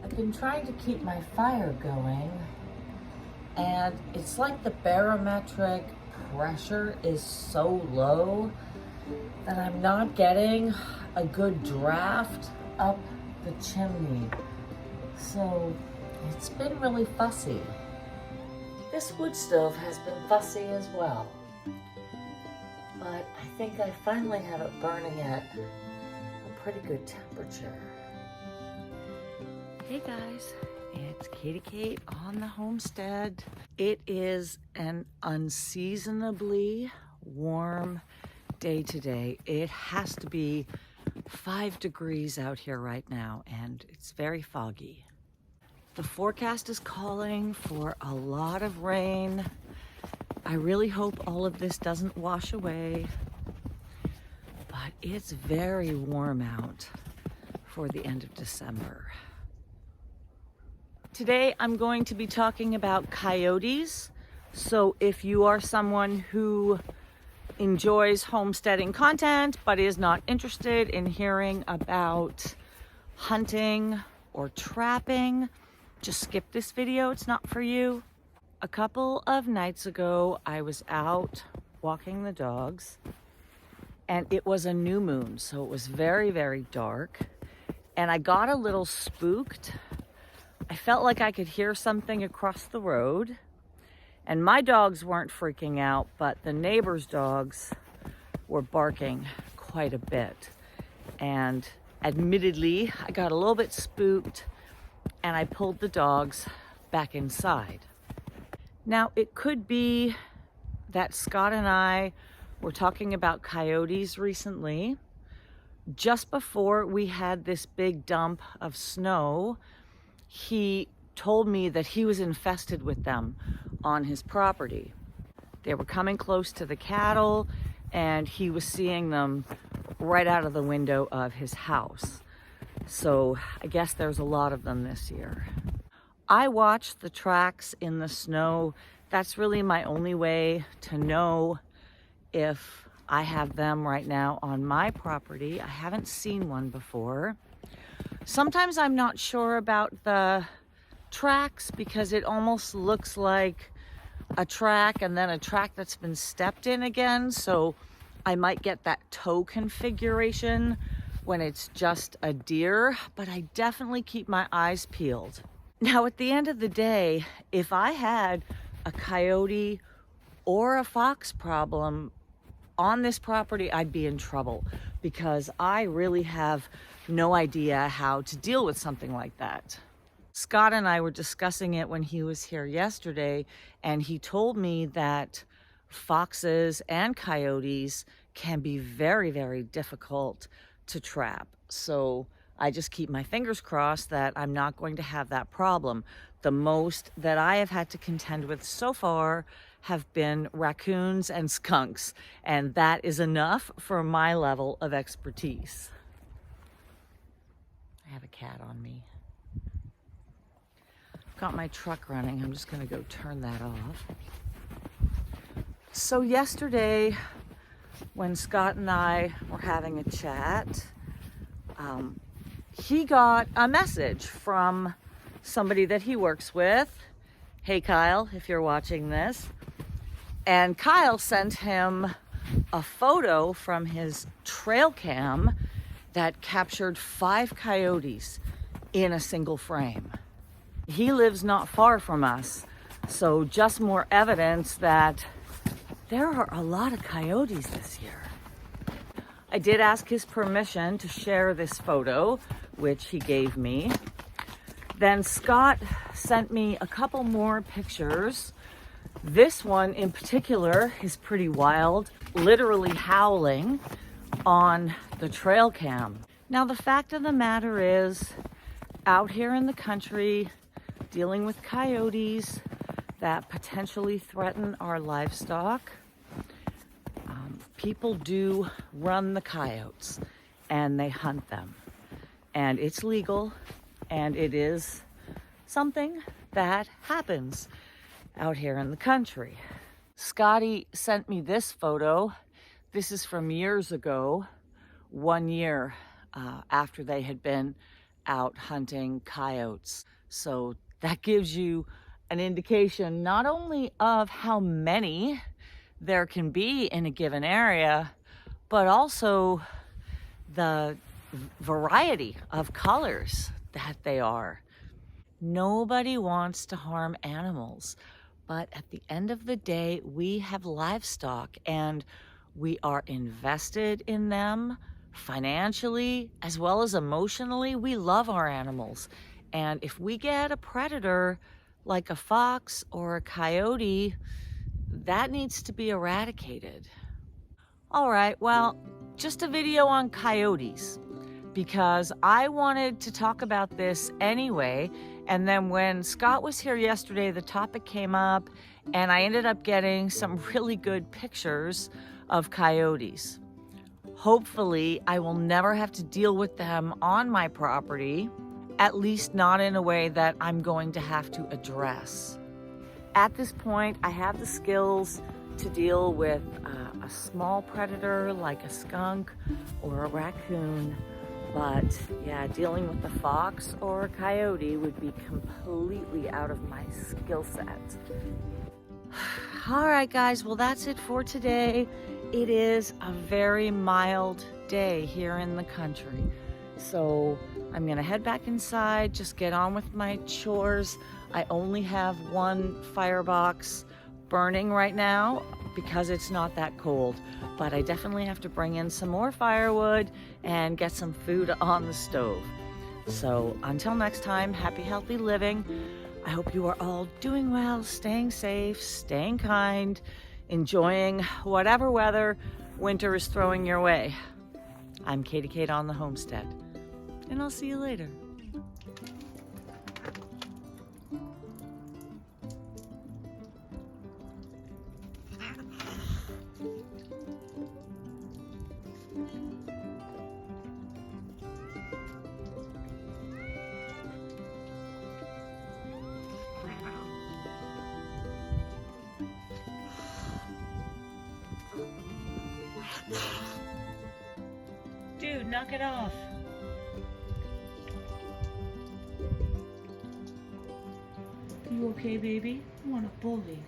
I've been trying to keep my fire going, and it's like the barometric pressure is so low that I'm not getting a good draft up the chimney. So it's been really fussy. This wood stove has been fussy as well, but I think I finally have it burning at a pretty good temperature. Hey guys, it's Katie Kate on the homestead. It is an unseasonably warm day today. It has to be 5 degrees out here right now, and it's very foggy. The forecast is calling for a lot of rain. I really hope all of this doesn't wash away, but it's very warm out for the end of December. Today I'm going to be talking about coyotes. So if you are someone who enjoys homesteading content but is not interested in hearing about hunting or trapping, just skip this video, it's not for you. A couple of nights ago, I was out walking the dogs, and it was a new moon, so it was very, very dark, and I got a little spooked. I felt like I could hear something across the road, and my dogs weren't freaking out, but the neighbors' dogs were barking quite a bit. And admittedly, I got a little bit spooked, and I pulled the dogs back inside. Now, it could be that Scott and I were talking about coyotes recently. Just before we had this big dump of snow, he told me that he was infested with them on his property. They were coming close to the cattle, and he was seeing them right out of the window of his house. So I guess there's a lot of them this year. I watch the tracks in the snow. That's really my only way to know if I have them right now on my property. I haven't seen one before. Sometimes I'm not sure about the tracks because it almost looks like a track and then a track that's been stepped in again. So I might get that toe configuration when it's just a deer, but I definitely keep my eyes peeled. Now, at the end of the day, if I had a coyote or a fox problem on this property, I'd be in trouble because I really have no idea how to deal with something like that. Scott and I were discussing it when he was here yesterday, and he told me that foxes and coyotes can be very, very difficult to trap. So I just keep my fingers crossed that I'm not going to have that problem. The most that I have had to contend with so far have been raccoons and skunks, and that is enough for my level of expertise. I have a cat on me. I've got my truck running. I'm just going to go turn that off. So yesterday when Scott and I were having a chat, he got a message from somebody that he works with. Hey Kyle, if you're watching this. And Kyle sent him a photo from his trail cam that captured 5 coyotes in a single frame. He lives not far from us, so just more evidence that there are a lot of coyotes this year. I did ask his permission to share this photo, which he gave me. Then Scott sent me a couple more pictures. This one in particular is pretty wild, literally howling on the trail cam. Now the fact of the matter is, out here in the country, dealing with coyotes that potentially threaten our livestock, people do run the coyotes and they hunt them. And it's legal, and it is something that happens out here in the country. Scotty sent me this photo. This is from years ago, 1 year after they had been out hunting coyotes. So that gives you an indication not only of how many there can be in a given area, but also the variety of colors that they are. Nobody wants to harm animals, but at the end of the day, we have livestock and we are invested in them financially as well as emotionally. We love our animals. And if we get a predator like a fox or a coyote, that needs to be eradicated. All right, well, just a video on coyotes because I wanted to talk about this anyway. And then when Scott was here yesterday, the topic came up and I ended up getting some really good pictures of coyotes. Hopefully, I will never have to deal with them on my property, at least not in a way that I'm going to have to address. At this point, I have the skills to deal with a small predator like a skunk or a raccoon, but yeah, dealing with a fox or a coyote would be completely out of my skill set. All right, guys, well, that's it for today. It is a very mild day here in the country. So I'm gonna head back inside, just get on with my chores. I only have 1 firebox burning right now because it's not that cold, but I definitely have to bring in some more firewood and get some food on the stove. So until next time, happy, healthy living. I hope you are all doing well, staying safe, staying kind, enjoying whatever weather winter is throwing your way. I'm Katie Kate on the Homestead, and I'll see you later. Dude, knock it off. You okay, baby? I want a bully.